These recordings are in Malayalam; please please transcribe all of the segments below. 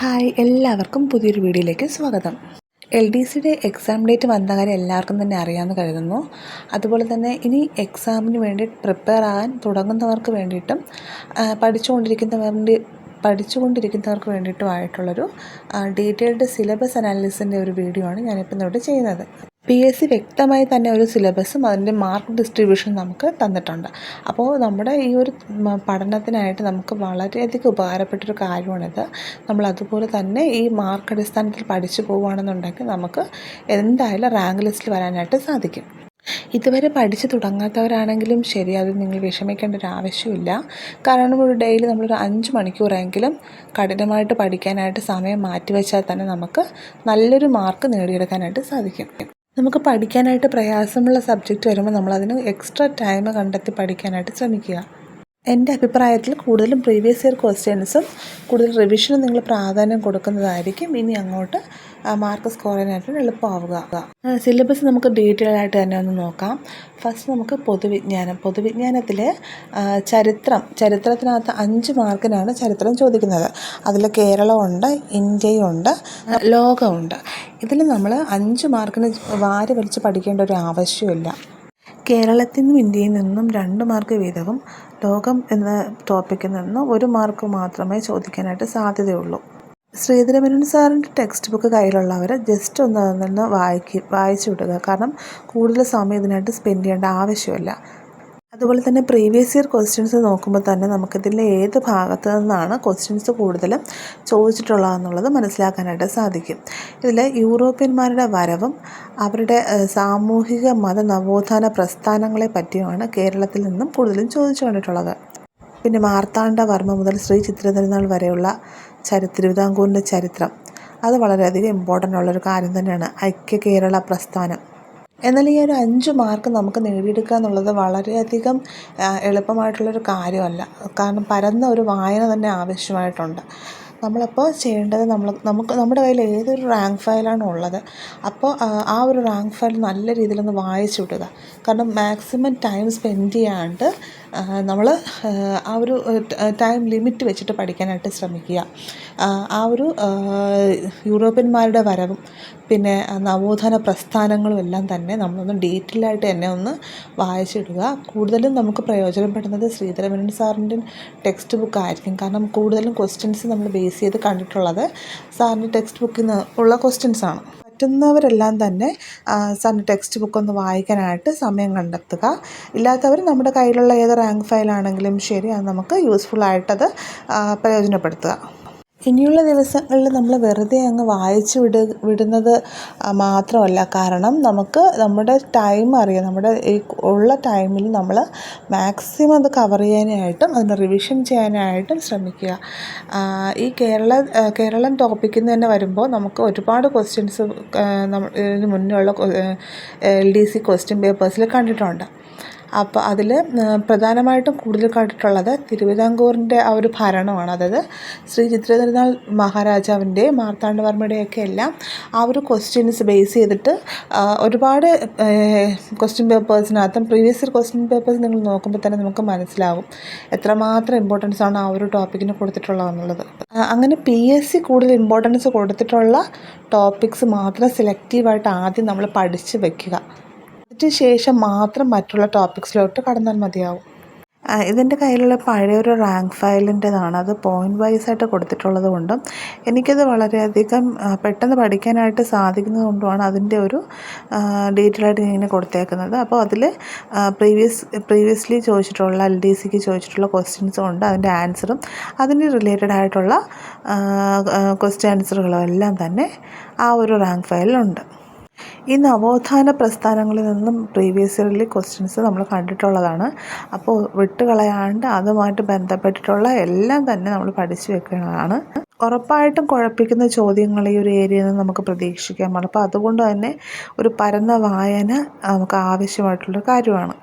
ഹായ്, എല്ലാവർക്കും പുതിയൊരു വീഡിയോയിലേക്ക് സ്വാഗതം. LDCയുടെ എക്സാം ഡേറ്റ് വന്ന കാര്യം എല്ലാവർക്കും തന്നെ അറിയാമെന്ന് കരുതുന്നു. അതുപോലെ തന്നെ ഇനി എക്സാമിന് വേണ്ടി പ്രിപ്പയർ ആകാൻ തുടങ്ങുന്നവർക്ക് വേണ്ടിയിട്ടും പഠിച്ചുകൊണ്ടിരിക്കുന്നവർക്ക് വേണ്ടിയിട്ടുമായിട്ടുള്ളൊരു ഡീറ്റെയിൽഡ് സിലബസ് അനാലിസിൻ്റെ ഒരു വീഡിയോ ആണ് ഞാനിപ്പോൾ ഇവിടെ ചെയ്യുന്നത്. PSC വ്യക്തമായി തന്നെ ഒരു സിലബസും അതിൻ്റെ മാർക്ക് ഡിസ്ട്രിബ്യൂഷനും നമുക്ക് തന്നിട്ടുണ്ട്. അപ്പോൾ നമ്മുടെ ഈ ഒരു പഠനത്തിനായിട്ട് നമുക്ക് വളരെയധികം ഉപകാരപ്പെട്ടൊരു കാര്യമാണിത്. നമ്മൾ അതുപോലെ തന്നെ ഈ മാർക്ക് അടിസ്ഥാനത്തിൽ പഠിച്ചു പോവുകയാണെന്നുണ്ടെങ്കിൽ നമുക്ക് എന്തായാലും റാങ്ക് ലിസ്റ്റിൽ വരാനായിട്ട് സാധിക്കും. ഇതുവരെ പഠിച്ച് തുടങ്ങാത്തവരാണെങ്കിലും ശരി, അത് നിങ്ങൾ വിഷമിക്കേണ്ട ഒരു ആവശ്യമില്ല. കാരണം ഒരു ഡെയിലി നമ്മളൊരു 5 മണിക്കൂറെങ്കിലും കഠിനമായിട്ട് പഠിക്കാനായിട്ട് സമയം മാറ്റിവെച്ചാൽ തന്നെ നമുക്ക് നല്ലൊരു മാർക്ക് നേടിയെടുക്കാനായിട്ട് സാധിക്കും. നമുക്ക് പഠിക്കാനായിട്ട് പ്രയാസമുള്ള സബ്ജക്റ്റ് വരുമ്പോൾ നമ്മളതിന് എക്സ്ട്രാ ടൈം കണ്ടെത്തി പഠിക്കാനായിട്ട് ശ്രമിക്കുക. എൻ്റെ അഭിപ്രായത്തിൽ കൂടുതലും പ്രീവിയസ് ഇയർ ക്വസ്റ്റ്യൻസും കൂടുതൽ റിവിഷനും നിങ്ങൾ പ്രാധാന്യം കൊടുക്കുന്നതായിരിക്കും ഇനി അങ്ങോട്ട് മാർക്ക് സ്കോർ ചെയ്യാനായിട്ട് എളുപ്പമാവുക. സിലബസ് നമുക്ക് ഡീറ്റെയിൽ ആയിട്ട് തന്നെ ഒന്ന് നോക്കാം. ഫസ്റ്റ് നമുക്ക് പൊതുവിജ്ഞാനത്തിൽ ചരിത്രത്തിനകത്ത് 5 മാർക്കിനാണ് ചരിത്രം ചോദിക്കുന്നത്. അതിൽ കേരളമുണ്ട്, ഇന്ത്യയുണ്ട്, ലോകമുണ്ട്. ഇതിൽ നമ്മൾ 5 മാർക്കിന് വാരി വലിച്ച് പഠിക്കേണ്ട ഒരു ആവശ്യമില്ല. കേരളത്തിൽ നിന്നും ഇന്ത്യയിൽ നിന്നും 2 മാർക്ക് വീതവും ലോകം എന്ന ടോപ്പിക്കിൽ നിന്ന് 1 മാർക്ക് മാത്രമേ ചോദിക്കാനായിട്ട് സാധ്യതയുള്ളൂ. ശ്രീധരമേനോൻ സാറിൻ്റെ ടെക്സ്റ്റ് ബുക്ക് കയ്യിലുള്ളവർ ജസ്റ്റ് ഒന്ന് വായിച്ചു വിടുക. കാരണം കൂടുതൽ സമയം ഇതിനായിട്ട് സ്പെൻഡ് ചെയ്യേണ്ട ആവശ്യമില്ല. അതുപോലെ തന്നെ പ്രീവിയസ് ഇയർ ക്വസ്റ്റ്യൻസ് നോക്കുമ്പോൾ തന്നെ നമുക്കിതിൽ ഏത് ഭാഗത്തു നിന്നാണ് ക്വസ്റ്റ്യൻസ് കൂടുതലും ചോദിച്ചിട്ടുള്ളതെന്നുള്ളത് മനസ്സിലാക്കാനായിട്ട് സാധിക്കും. ഇതിൽ യൂറോപ്യന്മാരുടെ വരവും അവരുടെ സാമൂഹിക മത നവോത്ഥാന പ്രസ്ഥാനങ്ങളെ പറ്റിയുമാണ് കേരളത്തിൽ നിന്നും കൂടുതലും ചോദിച്ചു കണ്ടിട്ടുള്ളത്. പിന്നെ മാർത്താണ്ഡവർമ്മ മുതൽ ശ്രീ ചിത്രതിരുനാൾ വരെയുള്ള തിരുവിതാംകൂറിൻ്റെ ചരിത്രം, അത് വളരെയധികം ഇമ്പോർട്ടൻ്റ് ഉള്ളൊരു കാര്യം തന്നെയാണ്. ഐക്യ കേരള പ്രസ്ഥാനം. എന്നാൽ ഈ ഒരു 5 മാർക്ക് നമുക്ക് നേടിയെടുക്കുക എന്നുള്ളത് വളരെയധികം എളുപ്പമായിട്ടുള്ളൊരു കാര്യമല്ല. കാരണം പരന്ന ഒരു വായന തന്നെ ആവശ്യമായിട്ടുണ്ട്. നമ്മളപ്പോൾ ചെയ്യേണ്ടത് നമ്മുടെ കയ്യിൽ ഏതൊരു റാങ്ക് ഫയലാണോ ഉള്ളത്, അപ്പോൾ ആ ഒരു റാങ്ക് ഫയൽ നല്ല രീതിയിലൊന്ന് വായിച്ചു വിടുക. കാരണം മാക്സിമം ടൈം സ്പെൻഡ് ചെയ്യാണ്ട് നമ്മൾ ആ ഒരു ടൈം ലിമിറ്റ് വെച്ചിട്ട് പഠിക്കാനായിട്ട് ശ്രമിക്കുക. ആ ഒരു യൂറോപ്യന്മാരുടെ വരവും പിന്നെ നവോത്ഥാന പ്രസ്ഥാനങ്ങളും എല്ലാം തന്നെ നമ്മളൊന്ന് ഡീറ്റെയിലായിട്ട് തന്നെ ഒന്ന് വായിച്ചിടുക. കൂടുതലും നമുക്ക് പ്രയോജനപ്പെടുന്നത് ശ്രീധരമേനോൻ സാറിൻ്റെ ടെക്സ്റ്റ് ബുക്ക് ആയിരിക്കും. കാരണം കൂടുതലും ക്വസ്റ്റ്യൻസ് നമ്മൾ ബേസ് ചെയ്ത് കണ്ടിട്ടുള്ളത് സാറിൻ്റെ ടെക്സ്റ്റ് ബുക്കിൽ നിന്ന് ഉള്ള ക്വസ്റ്റ്യൻസാണ്. പറ്റുന്നവരെല്ലാം തന്നെ സാറിൻ്റെ ടെക്സ്റ്റ് ബുക്ക് ഒന്ന് വായിക്കാനായിട്ട് സമയം കണ്ടെത്തുക. ഇല്ലാത്തവർ നമ്മുടെ കയ്യിലുള്ള ഏത് റാങ്ക് ഫയലാണെങ്കിലും ശരി, അത് നമുക്ക് യൂസ്ഫുള്ളായിട്ടത് പ്രയോജനപ്പെടുത്തുക. ഇനിയുള്ള ദിവസങ്ങളിൽ നമ്മൾ വെറുതെ അങ്ങ് വായിച്ചു വിടുന്നത് മാത്രമല്ല, കാരണം നമുക്ക് നമ്മുടെ ടൈം അറിയാം. നമ്മുടെ ഈ ഉള്ള ടൈമിൽ നമ്മൾ മാക്സിമം അത് കവർ ചെയ്യാനായിട്ടും അതിൻ്റെ റിവിഷൻ ചെയ്യാനായിട്ടും ശ്രമിക്കുക. ഈ കേരളം ടോപ്പിക്കിൽ നിന്ന് തന്നെ വരുമ്പോൾ നമുക്ക് ഒരുപാട് ക്വസ്റ്റ്യൻസ് ഇതിന് മുന്നേ ഉള്ള LDC ക്വസ്റ്റ്യൻ പേപ്പേഴ്സിൽ കണ്ടിട്ടുണ്ട്. അപ്പോൾ അതിൽ പ്രധാനമായിട്ടും കൂടുതൽ കണ്ടിട്ടുള്ളത് തിരുവിതാംകൂറിൻ്റെ ആ ഒരു ഭരണമാണ്. അതായത് ശ്രീ ചിത്രതിരുനാൾ മഹാരാജാവിൻ്റെ മാർത്താണ്ഡവർമ്മയുടെയൊക്കെ എല്ലാം ആ ഒരു ക്വസ്റ്റ്യൻസ് ബേസ് ചെയ്തിട്ട് ഒരുപാട് ക്വസ്റ്റ്യൻ പേപ്പേഴ്സിനകത്തും പ്രീവിയസ് ഇയർ ക്വസ്റ്റ്യൻ പേപ്പേഴ്സ് നിങ്ങൾ നോക്കുമ്പോൾ തന്നെ നമുക്ക് മനസ്സിലാവും എത്രമാത്രം ഇമ്പോർട്ടൻസ് ആണ് ആ ഒരു ടോപ്പിക്കിന് കൊടുത്തിട്ടുള്ളതെന്നുള്ളത്. അങ്ങനെ PSC കൂടുതൽ ഇമ്പോർട്ടൻസ് കൊടുത്തിട്ടുള്ള ടോപ്പിക്സ് മാത്രം സെലക്റ്റീവായിട്ട് ആദ്യം നമ്മൾ പഠിച്ച് വയ്ക്കുക. ശേഷം മാത്രം മറ്റുള്ള ടോപ്പിക്സിലോട്ട് കടന്നാൽ മതിയാവും. ഇതിൻ്റെ കയ്യിലുള്ള പഴയൊരു റാങ്ക് ഫയലിൻ്റെതാണ്. അത് പോയിൻ്റ് വൈസായിട്ട് കൊടുത്തിട്ടുള്ളത് കൊണ്ടും എനിക്കത് വളരെയധികം പെട്ടെന്ന് പഠിക്കാനായിട്ട് സാധിക്കുന്നത് കൊണ്ടുമാണ് അതിൻ്റെ ഒരു ഡീറ്റെയിൽ ആയിട്ട് ഇങ്ങനെ കൊടുത്തേക്കുന്നത്. അപ്പോൾ അതിൽ പ്രീവിയസ്ലി ചോദിച്ചിട്ടുള്ള LDCക്ക് ചോദിച്ചിട്ടുള്ള ക്വസ്റ്റ്യൻസും ഉണ്ട്, അതിൻ്റെ ആൻസറും അതിന് റിലേറ്റഡ് ആയിട്ടുള്ള ക്വസ്റ്റ്യൻ ആൻസറുകളും എല്ലാം തന്നെ ആ ഒരു റാങ്ക് ഫയലിലുണ്ട്. ഈ നവോത്ഥാന പ്രസ്ഥാനങ്ങളിൽ നിന്നും പ്രീവിയസ് ഇയറിൽ ക്വസ്റ്റ്യൻസ് നമ്മൾ കണ്ടിട്ടുള്ളതാണ്. അപ്പോൾ വിട്ടുകളയാണ്ട് അതുമായിട്ട് ബന്ധപ്പെട്ടിട്ടുള്ള എല്ലാം തന്നെ നമ്മൾ പഠിച്ചു വെക്കുന്നതാണ്. ഉറപ്പായിട്ടും കുഴപ്പിക്കുന്ന ചോദ്യങ്ങൾ ഈ ഒരു ഏരിയയിൽ നിന്ന് നമുക്ക് പ്രതീക്ഷിക്കാം. അപ്പോൾ അതുകൊണ്ട് തന്നെ ഒരു പരന്ന വായന നമുക്ക് ആവശ്യമായിട്ടുള്ളൊരു കാര്യമാണ്.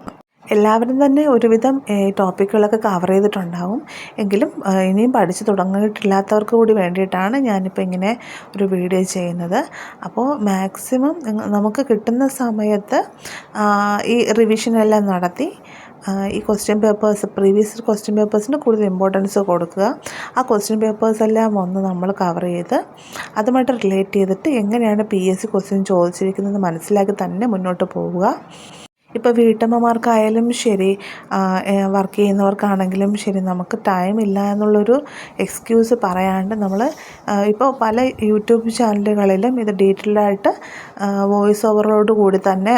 എല്ലാവരും തന്നെ ഒരുവിധം ടോപ്പിക്കുകളൊക്കെ കവർ ചെയ്തിട്ടുണ്ടാവും. എങ്കിലും ഇനിയും പഠിച്ചു തുടങ്ങിയിട്ടില്ലാത്തവർക്ക് കൂടി വേണ്ടിയിട്ടാണ് ഞാനിപ്പോൾ ഇങ്ങനെ ഒരു വീഡിയോ ചെയ്യുന്നത്. അപ്പോൾ മാക്സിമം നമുക്ക് കിട്ടുന്ന സമയത്ത് ഈ റിവിഷനെല്ലാം നടത്തി ഈ ക്വസ്റ്റ്യൻ പേപ്പേഴ്സ് പ്രീവിയസ് ക്വസ്റ്റ്യൻ പേപ്പേഴ്സിന് കൂടുതൽ ഇമ്പോർട്ടൻസ് കൊടുക്കുക. ആ ക്വസ്റ്റ്യൻ പേപ്പേഴ്സ് എല്ലാം ഒന്ന് നമ്മൾ കവർ ചെയ്ത് അതുമായിട്ട് റിലേറ്റ് ചെയ്തിട്ട് എങ്ങനെയാണ് PSC ക്വസ്റ്റ്യൻ ചോദിച്ചിരിക്കുന്നത് മനസ്സിലാക്കി തന്നെ മുന്നോട്ട് പോവുക. ഇപ്പോൾ വീട്ടമ്മമാർക്കായാലും ശരി, വർക്ക് ചെയ്യുന്നവർക്കാണെങ്കിലും ശരി, നമുക്ക് ടൈം ഇല്ല എന്നുള്ളൊരു എക്സ്ക്യൂസ് പറയാണ്ട് നമ്മൾ ഇപ്പോൾ പല യൂട്യൂബ് ചാനലുകളിലും ഇത് ഡീറ്റെയിൽഡായിട്ട് വോയിസ് ഓവറോട് കൂടി തന്നെ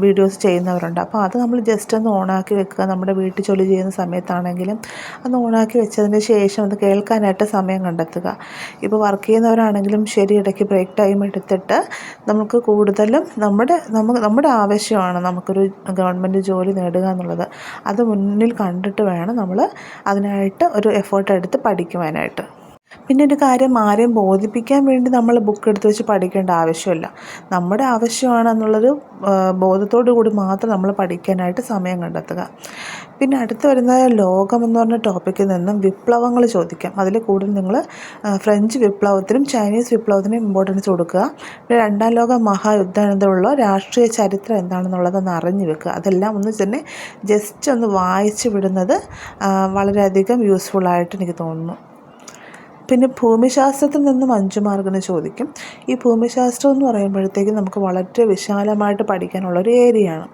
വീഡിയോസ് ചെയ്യുന്നവരുണ്ട്. അപ്പോൾ അത് നമ്മൾ ജസ്റ്റ് ഒന്ന് ഓണാക്കി വെക്കുക. നമ്മുടെ വീട്ടിൽ ജോലി ചെയ്യുന്ന സമയത്താണെങ്കിലും ഒന്ന് ഓണാക്കി വെച്ചതിന് ശേഷം അത് കേൾക്കാനായിട്ട് സമയം കണ്ടെത്തുക. ഇപ്പോൾ വർക്ക് ചെയ്യുന്നവരാണെങ്കിലും ശരി, ഇടയ്ക്ക് ബ്രേക്ക് ടൈം എടുത്തിട്ട് നമുക്ക് കൂടുതലും നമ്മുടെ ആവശ്യമാണ് നമുക്കൊരു ഗവൺമെൻറ് ജോലി നേടുക എന്നുള്ളത്. അത് മുന്നിൽ കണ്ടിട്ട് വേണം നമ്മൾ അതിനായിട്ട് ഒരു എഫേർട്ട് എടുത്ത് പഠിക്കുവാനായിട്ട്. പിന്നെ ഒരു കാര്യം, ആരെയും ബോധിപ്പിക്കാൻ വേണ്ടി നമ്മൾ ബുക്ക് എടുത്ത് വെച്ച് പഠിക്കേണ്ട ആവശ്യമില്ല. നമ്മുടെ ആവശ്യമാണെന്നുള്ളൊരു ബോധത്തോടു കൂടി മാത്രം നമ്മൾ പഠിക്കാനായിട്ട് സമയം കണ്ടെത്തുക. പിന്നെ അടുത്ത് വരുന്ന ലോകമെന്ന് പറഞ്ഞ ടോപ്പിക്കിൽ നിന്നും വിപ്ലവങ്ങൾ ചോദിക്കാം. അതിൽ കൂടുതൽ നിങ്ങൾ ഫ്രഞ്ച് വിപ്ലവത്തിനും ചൈനീസ് വിപ്ലവത്തിനും ഇമ്പോർട്ടൻസ് കൊടുക്കുക. പിന്നെ രണ്ടാം ലോക മഹായുദ്ധാനന്തരമുള്ള രാഷ്ട്രീയ ചരിത്രം എന്താണെന്നുള്ളതൊന്ന് അറിഞ്ഞു വെക്കുക. അതെല്ലാം ഒന്ന് തന്നെ ജസ്റ്റ് ഒന്ന് വായിച്ച് വിടുന്നത് വളരെയധികം യൂസ്ഫുള്ളായിട്ട് എനിക്ക് തോന്നുന്നു. പിന്നെ ഭൂമിശാസ്ത്രത്തിൽ നിന്നും 5 മാർക്കിന് ചോദിക്കും. ഈ ഭൂമിശാസ്ത്രം എന്ന് പറയുമ്പോഴത്തേക്കും നമുക്ക് വളരെ വിശാലമായിട്ട് പഠിക്കാനുള്ളൊരു ഏരിയയാണ്.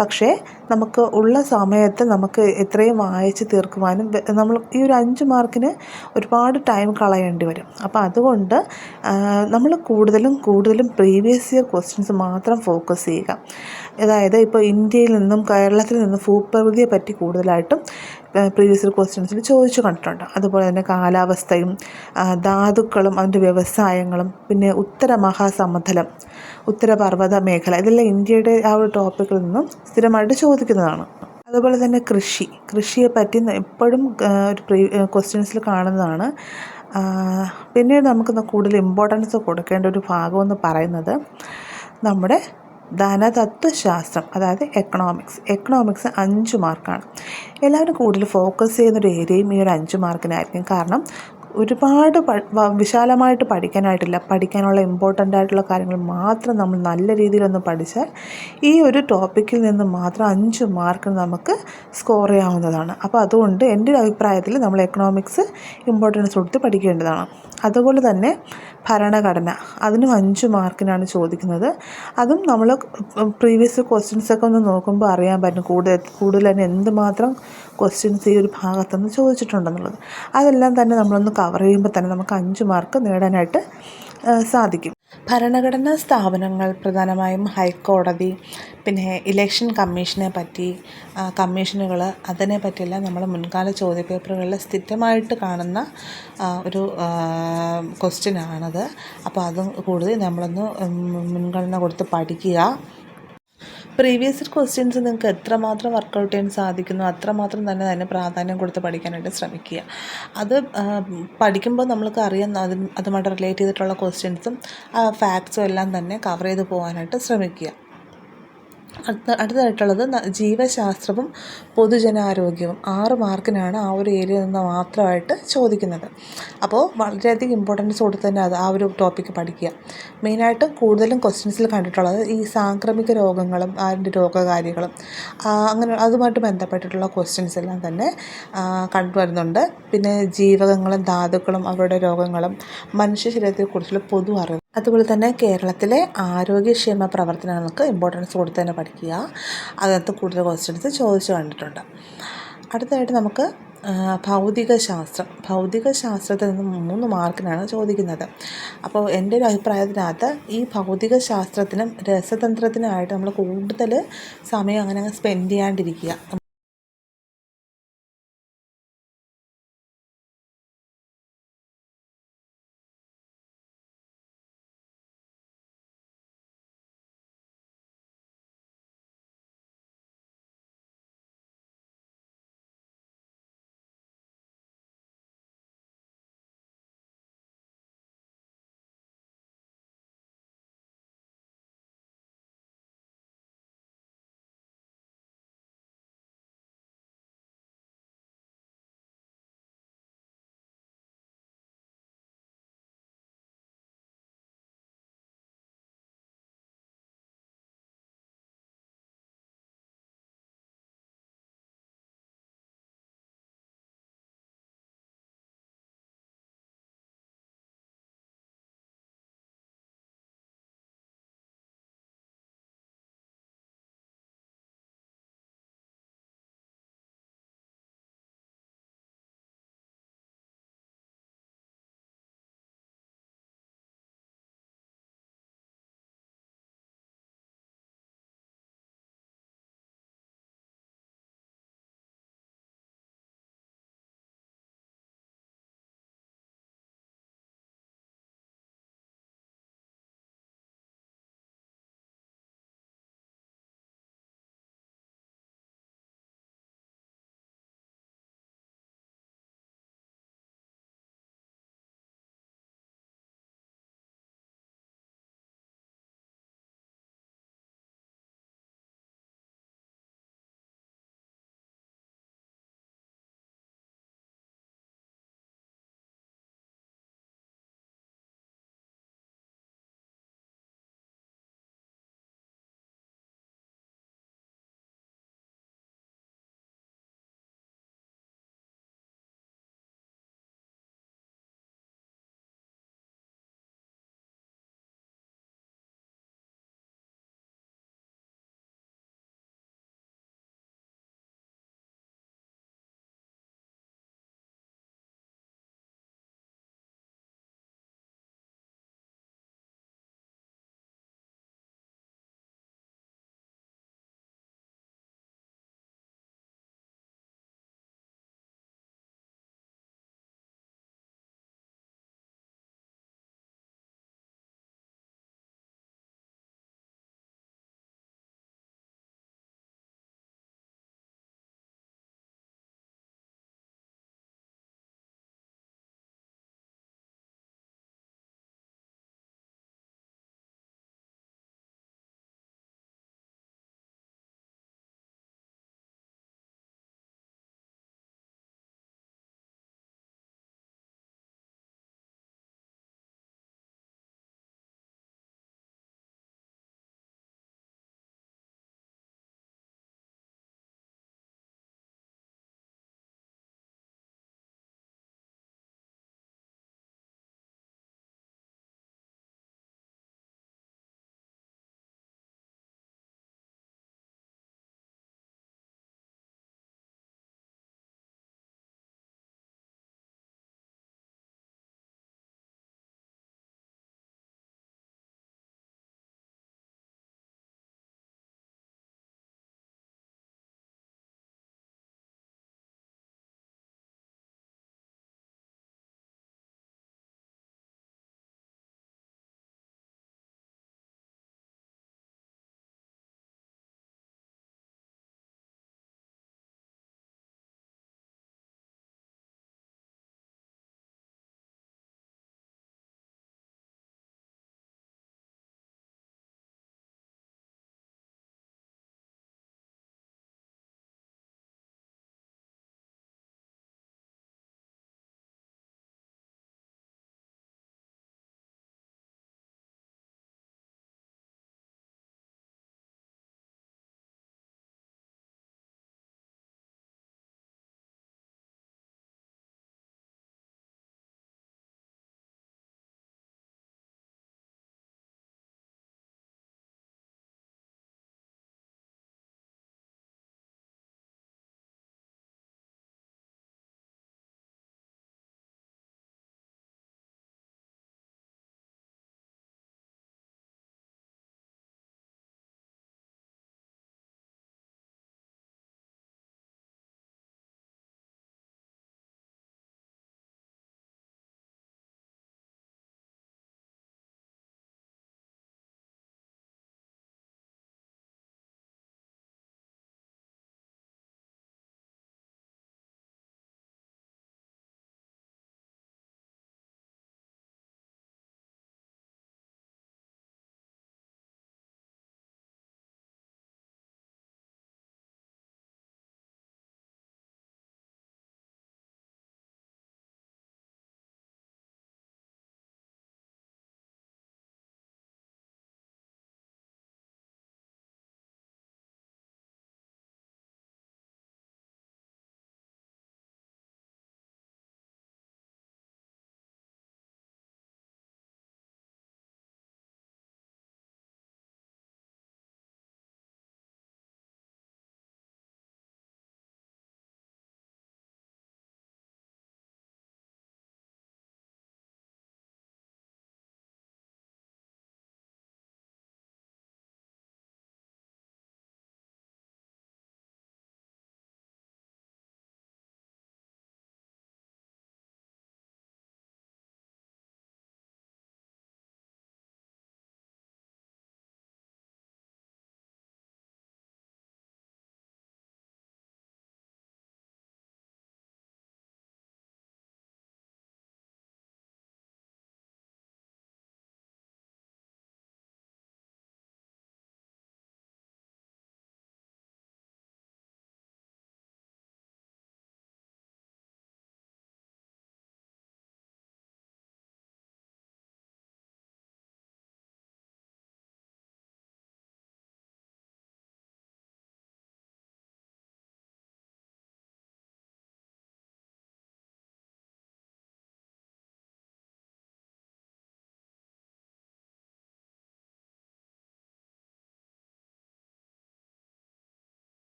പക്ഷേ നമുക്ക് ഉള്ള സമയത്ത് നമുക്ക് എത്രയും വായിച്ച് തീർക്കുവാനും നമ്മൾ ഈ ഒരു 5 മാർക്കിന് ഒരുപാട് ടൈം കളയേണ്ടി വരും. അപ്പോൾ അതുകൊണ്ട് നമ്മൾ കൂടുതലും പ്രീവിയസ് ഇയർ ക്വസ്റ്റ്യൻസ് മാത്രം ഫോക്കസ് ചെയ്യുക. അതായത് ഇപ്പോൾ ഇന്ത്യയിൽ നിന്നും കേരളത്തിൽ നിന്നും ഭൂപ്രകൃതിയെ പറ്റി കൂടുതലായിട്ടും പ്രീവിയസ് ഇയർ ക്വസ്റ്റ്യൻസിൽ ചോദിച്ചു കണ്ടിട്ടുണ്ട്. അതുപോലെ തന്നെ കാലാവസ്ഥയും ധാതുക്കളും അതിൻ്റെ വ്യവസായങ്ങളും പിന്നെ ഉത്തര മഹാസമതലം, ഉത്തരപർവ്വത മേഖല, ഇതെല്ലാം ഇന്ത്യയുടെ ആ ഒരു ടോപ്പിക്കിൽ നിന്നും സ്ഥിരമായിട്ട് ചോദിക്കുന്നതാണ്. അതുപോലെ തന്നെ കൃഷിയെ പറ്റി എപ്പോഴും ഒരു ക്വസ്റ്റ്യൻസിൽ കാണുന്നതാണ്. പിന്നീട് നമുക്ക് കൂടുതൽ ഇമ്പോർട്ടൻസ് കൊടുക്കേണ്ട ഒരു ഭാഗമെന്ന് പറയുന്നത് നമ്മുടെ ധനതത്വശാസ്ത്രം, അതായത് എക്കണോമിക്സ് 5 മാർക്കാണ്. എല്ലാവരും കൂടുതൽ ഫോക്കസ് ചെയ്യുന്നൊരു ഏരിയയും ഈ ഒരു 5 മാർക്കിനായിരിക്കും. കാരണം ഒരുപാട് വിശാലമായിട്ട് പഠിക്കാനായിട്ടില്ല. പഠിക്കാനുള്ള ഇമ്പോർട്ടൻ്റ് ആയിട്ടുള്ള കാര്യങ്ങൾ മാത്രം നമ്മൾ നല്ല രീതിയിലൊന്ന് പഠിച്ചാൽ ഈ ഒരു ടോപ്പിക്കിൽ നിന്ന് മാത്രം 5 മാർക്ക് നമുക്ക് സ്കോർ ചെയ്യാവുന്നതാണ്. അപ്പോൾ അതുകൊണ്ട് എൻ്റെ ഒരു അഭിപ്രായത്തിൽ നമ്മൾ എക്കണോമിക്സ് ഇമ്പോർട്ടൻസ് കൊടുത്ത് പഠിക്കേണ്ടതാണ്. അതുപോലെ തന്നെ ഭരണഘടന, അതിനും 5 മാർക്കിനാണ് ചോദിക്കുന്നത്. അതും നമ്മൾ പ്രീവിയസ് ക്വസ്റ്റ്യൻസൊക്കെ ഒന്ന് നോക്കുമ്പോൾ അറിയാൻ പറ്റും കൂടുതൽ തന്നെ എന്തുമാത്രം ക്വസ്റ്റ്യൻസ് ഈ ഒരു ഭാഗത്തുനിന്ന് ചോദിച്ചിട്ടുണ്ടെന്നുള്ളത്. അതെല്ലാം തന്നെ നമ്മളൊന്ന് കവർ ചെയ്യുമ്പോൾ തന്നെ നമുക്ക് 5 മാർക്ക് നേടാനായിട്ട് സാധിക്കും. ഭരണഘടനാ സ്ഥാപനങ്ങൾ പ്രധാനമായും ഹൈക്കോടതി, പിന്നെ ഇലക്ഷൻ കമ്മീഷനെ പറ്റി, കമ്മീഷനുകൾ, അതിനെ പറ്റിയെല്ലാം നമ്മൾ മുൻകാല ചോദ്യപേപ്പറുകളിൽ സ്ഥിരമായിട്ട് കാണുന്ന ഒരു ക്വസ്റ്റ്യനാണത്. അപ്പോൾ അതും കൂടുതൽ നമ്മളൊന്ന് മുൻഗണന കൊടുത്ത് പഠിക്കുക. പ്രീവിയസ് ഇയർ ക്വസ്റ്റ്യൻസ് നിങ്ങൾക്ക് എത്രമാത്രം വർക്കൗട്ട് ചെയ്യാൻ സാധിക്കുന്നു അത്രമാത്രം തന്നെ അതിന് പ്രാധാന്യം കൊടുത്ത് പഠിക്കാനായിട്ട് ശ്രമിക്കുക. അത് പഠിക്കുമ്പോൾ നമ്മൾക്ക് അറിയാം അതുമായിട്ട് റിലേറ്റ് ചെയ്തിട്ടുള്ള ക്വസ്റ്റ്യൻസും ഫാക്ട്സും എല്ലാം തന്നെ കവർ ചെയ്ത് പോകാനായിട്ട് ശ്രമിക്കുക. അടുത്തതായിട്ടുള്ളത് ജീവശാസ്ത്രവും പൊതുജനാരോഗ്യവും 6 മാർക്കിനാണ് ആ ഒരു ഏരിയയിൽ നിന്ന് മാത്രമായിട്ട് ചോദിക്കുന്നത്. അപ്പോൾ വളരെയധികം ഇമ്പോർട്ടൻസ് കൊടുത്ത് തന്നെ ആ ഒരു ടോപ്പിക്ക് പഠിക്കുക. മെയിനായിട്ട് കൂടുതലും ക്വസ്റ്റ്യൻസിൽ കണ്ടിട്ടുള്ളത് ഈ സാംക്രമിക രോഗങ്ങളും അതിൻ്റെ രോഗകാരികളും അങ്ങനെ അതുമായിട്ട് ബന്ധപ്പെട്ടിട്ടുള്ള ക്വസ്റ്റ്യൻസ് എല്ലാം തന്നെ കണ്ടുവരുന്നുണ്ട്. പിന്നെ ജീവകങ്ങളും ധാതുക്കളും അവരുടെ രോഗങ്ങളും മനുഷ്യ ശരീരത്തെക്കുറിച്ചുള്ള പൊതു അറിവ്, അതുപോലെ തന്നെ കേരളത്തിലെ ആരോഗ്യക്ഷേമ പ്രവർത്തനങ്ങൾക്ക് ഇമ്പോർട്ടൻസ് കൊടുത്ത് തന്നെ പഠിക്കുക. അതിനകത്ത് കൂടുതൽ ക്വസ്റ്റ്യൻസ് ചോദിച്ചു കണ്ടിട്ടുണ്ട്. അടുത്തതായിട്ട് നമുക്ക് ഭൗതികശാസ്ത്രത്തിൽ നിന്ന് 3 മാർക്കിനാണ് ചോദിക്കുന്നത്. അപ്പോൾ എൻ്റെ ഒരു അഭിപ്രായത്തിനകത്ത് ഈ ഭൗതികശാസ്ത്രത്തിനും രസതന്ത്രത്തിനുമായിട്ട് നമ്മൾ കൂടുതൽ സമയം അങ്ങനെ സ്പെൻഡ് ചെയ്യാണ്ടിരിക്കുക.